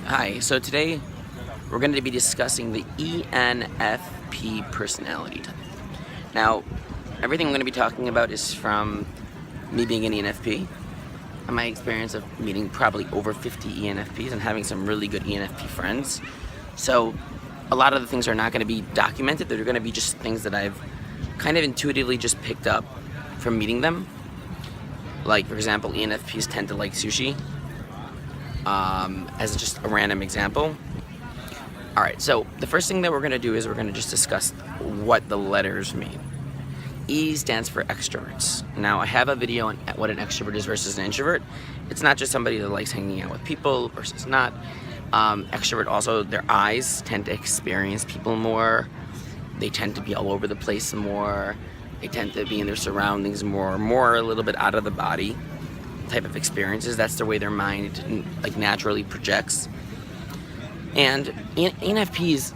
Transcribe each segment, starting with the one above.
Hi, so today we're going to be discussing the ENFP personality type. Now, everything I'm going to be talking about is from me being an ENFP and my experience of meeting probably over 50 ENFPs and having some really good ENFP friends. So, a lot of the things are not going to be documented, they're going to be just things that I've kind of intuitively just picked up from meeting them. Like, for example, ENFPs tend to like sushi. As just a random example. Alright, so the first thing that we're going to do is we're going to just discuss what the letters mean. E stands for extroverts. Now, I have a video on what an extrovert is versus an introvert. It's not just somebody that likes hanging out with people versus not. Extrovert also, their eyes tend to experience people more. They tend to be all over the place more. They tend to be in their surroundings more a little bit out of the body type of experiences. That's the way their mind like naturally projects. And ENFPs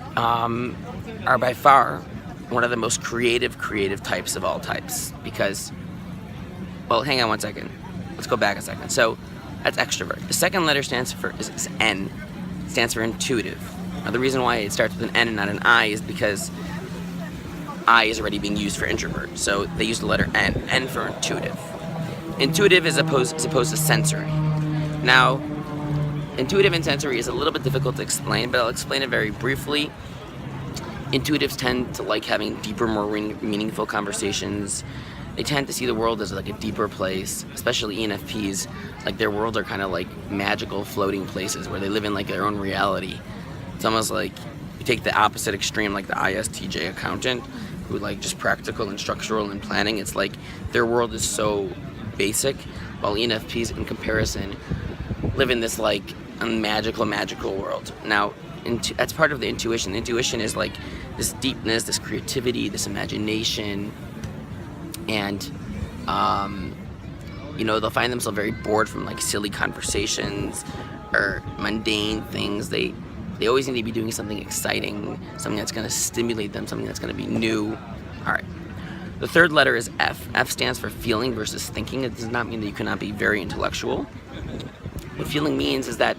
are by far one of the most creative types of all types, because, well, hang on one second. Let's go back a second. So that's extrovert. The second letter stands for is N. It stands for intuitive. Now, the reason why it starts with an N and not an I is because I is already being used for introvert. So they use the letter N. N for intuitive. Intuitive is opposed to sensory. Now, intuitive and sensory is a little bit difficult to explain, but I'll explain it very briefly. Intuitives tend to like having deeper, more meaningful conversations. They tend to see the world as like a deeper place, especially ENFPs. Like, their worlds are kind of like magical floating places where they live in like their own reality. It's almost like you take the opposite extreme, like the ISTJ accountant, who like just practical and structural and planning. It's like their world is so basic, while ENFPs in comparison live in this like magical world. Now, that's part of the intuition. The intuition is like this deepness, this creativity, this imagination, and they'll find themselves very bored from like silly conversations or mundane things. They always need to be doing something exciting, something that's going to stimulate them, something that's going to be new. All right. The third letter is F. F stands for feeling versus thinking. It does not mean that you cannot be very intellectual. What feeling means is that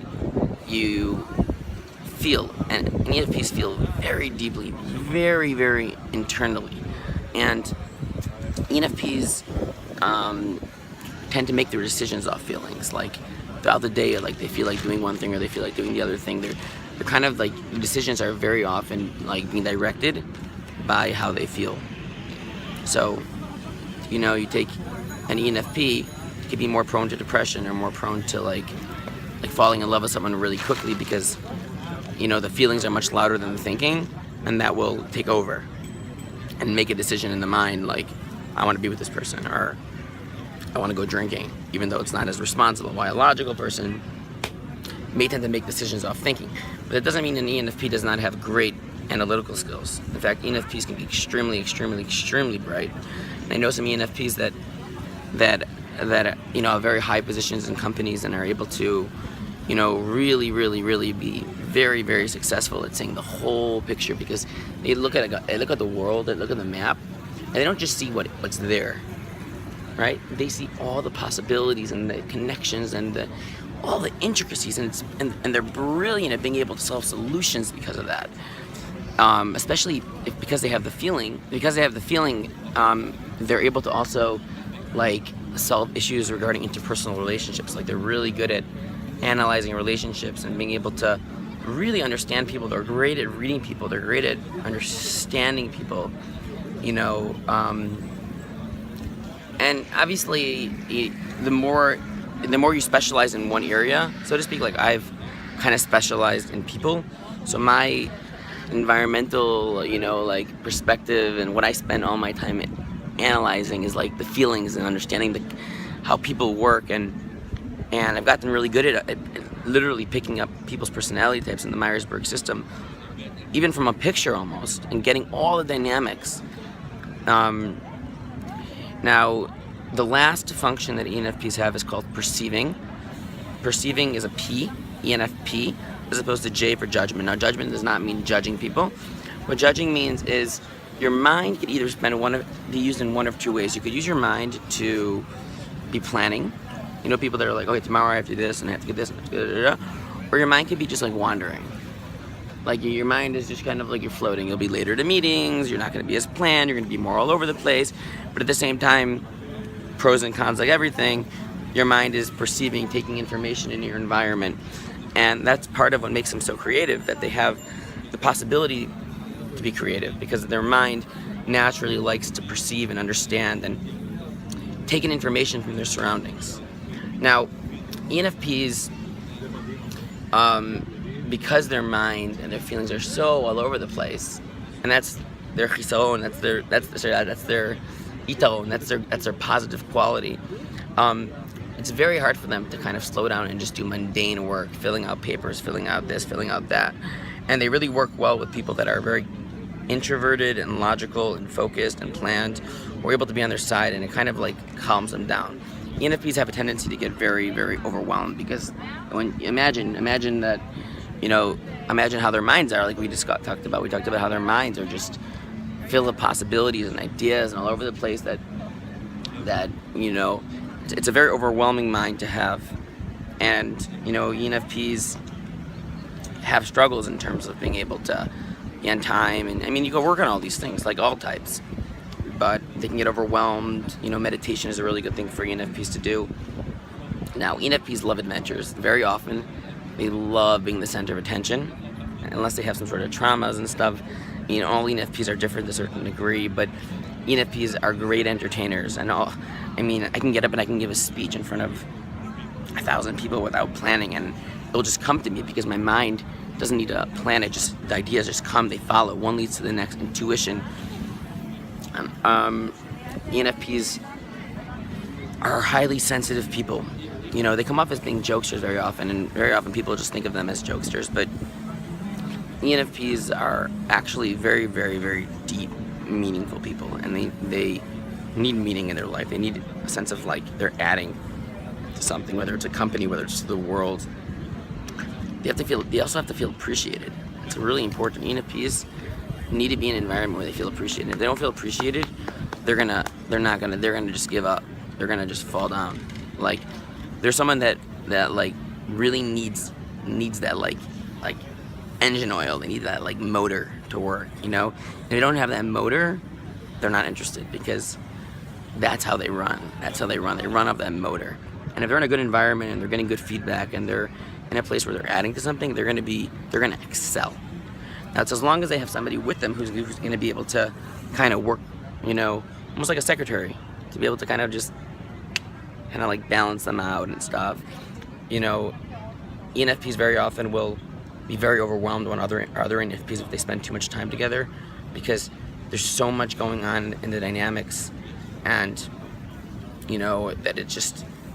you feel, and ENFPs feel very deeply, very internally. And ENFPs tend to make their decisions off feelings. Like, throughout the day, like, they feel like doing one thing or they feel like doing the other thing. They're kind of like, the decisions are very often like being directed by how they feel. So, you take an ENFP, it could be more prone to depression or more prone to like falling in love with someone really quickly, because, the feelings are much louder than the thinking, and that will take over and make a decision in the mind, like, I want to be with this person, or I want to go drinking, even though it's not as responsible. While a logical person may tend to make decisions off thinking. But it doesn't mean an ENFP does not have great analytical skills. In fact, ENFPs can be extremely bright. And I know some ENFPs that have very high positions in companies and are able to, really be very successful at seeing the whole picture, because they look at the world, they look at the map, and they don't just see what's there, right? They see all the possibilities and the connections and all the intricacies, and they're brilliant at being able to solve solutions because of that. Especially because they have the feeling. They're able to also like solve issues regarding interpersonal relationships. Like, they're really good at analyzing relationships and being able to really understand people. They're great at reading people. They're great at understanding people. And obviously, the more you specialize in one area, so to speak, like, I've kind of specialized in people. So my environmental, perspective, and what I spend all my time analyzing is like the feelings and understanding how people work, and I've gotten really good at literally picking up people's personality types in the Myers-Briggs system, even from a picture almost, and getting all the dynamics. Now, the last function that ENFPs have is called perceiving. Perceiving is a P, ENFP, as opposed to J for judgment. Now, judgment does not mean judging people. What judging means is your mind could either be used in one of two ways. You could use your mind to be planning. People that are like, okay, tomorrow I have to do this and I have to get this and I have to get or your mind could be just like wandering. Like your mind is just kind of like you're floating. You'll be later to meetings, you're not going to be as planned, you're going to be more all over the place, but at the same time, pros and cons like everything, your mind is perceiving, taking information in your environment, and that's part of what makes them so creative, that they have the possibility to be creative, because their mind naturally likes to perceive and understand and take in information from their surroundings. Now, ENFPs, because their mind and their feelings are so all over the place, and that's their chisaon, that's their iton, that's their positive quality. It's very hard for them to kind of slow down and just do mundane work, filling out papers, filling out this, filling out that, and they really work well with people that are very introverted and logical and focused and planned. We're able to be on their side, and it kind of like calms them down. ENFPs have a tendency to get very, very overwhelmed, because when imagine that, imagine how their minds are, like we just talked about. We talked about how their minds are just filled with possibilities and ideas and all over the place. That it's a very overwhelming mind to have, and ENFPs have struggles in terms of being able to be on time, and I mean, you go work on all these things like all types, but they can get overwhelmed. Meditation is a really good thing for ENFPs to do. Now, ENFPs love adventures. Very often, they love being the center of attention, unless they have some sort of traumas and stuff. All ENFPs are different to a certain degree, but ENFPs are great entertainers. I can get up and I can give a speech in front of 1,000 people without planning, and it'll just come to me because my mind doesn't need to plan it. Just the ideas just come, they follow. One leads to the next. Intuition. ENFPs are highly sensitive people. They come off as being jokesters very often, and very often people just think of them as jokesters, but ENFPs are actually very, very, very deep, meaningful people, and they need meaning in their life. They need a sense of like they're adding to something, whether it's a company, whether it's to the world. They also have to feel appreciated. It's really important. ENFPs need to be in an environment where they feel appreciated. If they don't feel appreciated, they're gonna just give up. They're gonna just fall down. Like, there's someone that like really needs that like engine oil. They need that like motor to work. If they don't have that motor, they're not interested, because that's how they run. They run off that motor. And if they're in a good environment and they're getting good feedback and they're in a place where they're adding to something, they're gonna excel. That's as long as they have somebody with them who's gonna be able to kind of work, almost like a secretary, to be able to kind of like balance them out and stuff. ENFPs very often will be very overwhelmed on other ENFPs if they spend too much time together, because there's so much going on in the dynamics, and that it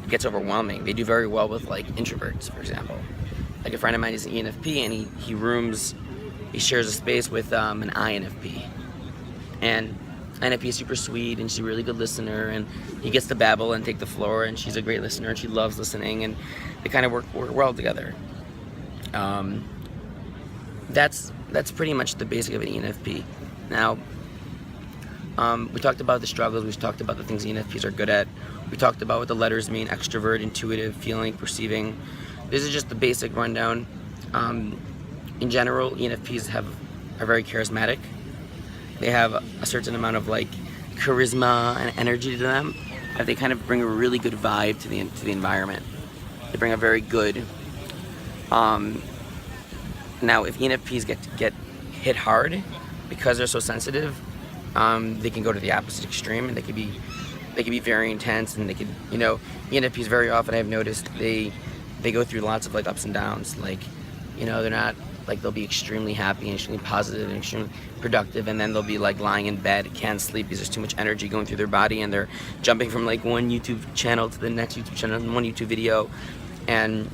gets overwhelming. They do very well with like introverts, for example. Like a friend of mine is an ENFP, and he shares a space with an INFP, and INFP is super sweet, and she's a really good listener, and he gets to babble and take the floor, and she's a great listener, and she loves listening, and they kind of work well together. That's pretty much the basic of an ENFP. Now, we talked about the struggles, we talked about the things ENFPs are good at, we talked about what the letters mean: extrovert, intuitive, feeling, perceiving. This is just the basic rundown. In general, ENFPs are very charismatic. They have a certain amount of like charisma and energy to them, that they kind of bring a really good vibe to the environment. They bring a very good. Now, if ENFPs get hit hard because they're so sensitive, they can go to the opposite extreme, and they could be very intense, and they could, ENFPs very often, I've noticed, they go through lots of like ups and downs. Like, they're not like, they'll be extremely happy and extremely positive and extremely productive, and then they'll be like lying in bed, can't sleep because there's too much energy going through their body, and they're jumping from like one YouTube channel to the next YouTube channel and one YouTube video, and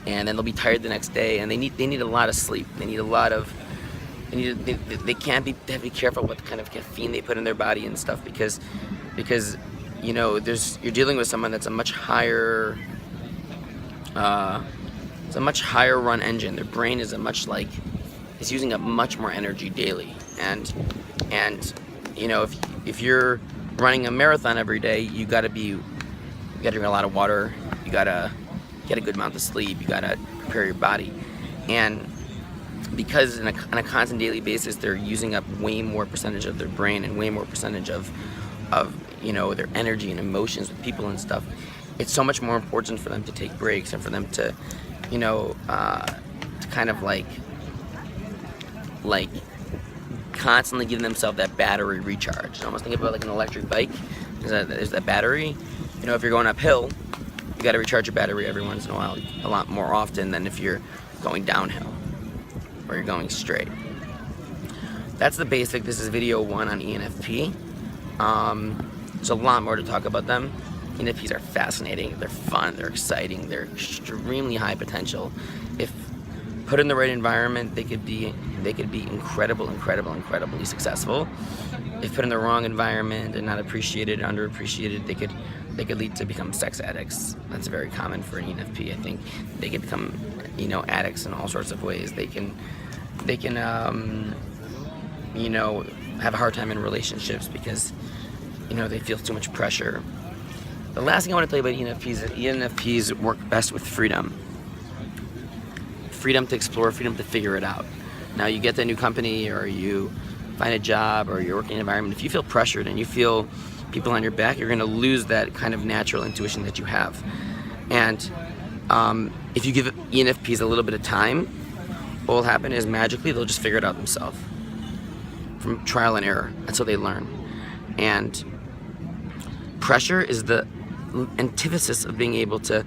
then they'll be tired the next day, and they need a lot of sleep. They can't be, they have to be careful what kind of caffeine they put in their body and stuff, because you're dealing with someone that's a much higher run engine. Their brain is is using up much more energy daily, and if you're running a marathon every day, you gotta drink a lot of water, you gotta get a good amount of sleep, you gotta prepare your body. And because on a constant daily basis, they're using up way more percentage of their brain and way more percentage of you know, their energy and emotions with people and stuff, it's so much more important for them to take breaks and for them to, you know, to kind of like constantly giving themselves that battery recharge. Almost think about like an electric bike. There's that battery. You know, if you're going uphill, you got to recharge your battery every once in a while, a lot more often than if you're going downhill or you're going straight. That's the basic. This is video 1 on ENFP. There's a lot more to talk about them. ENFPs are fascinating. They're fun. They're exciting. They're extremely high potential. If put in the right environment, they could be incredibly successful. If put in the wrong environment and not appreciated, underappreciated, they could lead to become sex addicts. That's very common for an ENFP. I think they could become, you know, addicts in all sorts of ways. They can you know, have a hard time in relationships because, you know, they feel too much pressure. The last thing I want to tell you about ENFPs is that ENFPs work best with freedom. Freedom to explore, freedom to figure it out. Now, you get to a new company or you find a job or you're working in an environment, if you feel pressured and you feel people on your back, you're going to lose that kind of natural intuition that you have. And if you give ENFPs a little bit of time, what will happen is magically they'll just figure it out themselves. From trial and error. That's how they learn. And pressure is the antithesis of being able to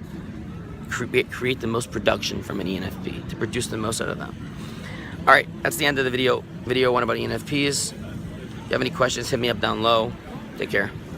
create the most production from an ENFP, to produce the most out of them. All right, that's the end of the video. Video 1 about ENFPs. If you have any questions, hit me up down low. Take care.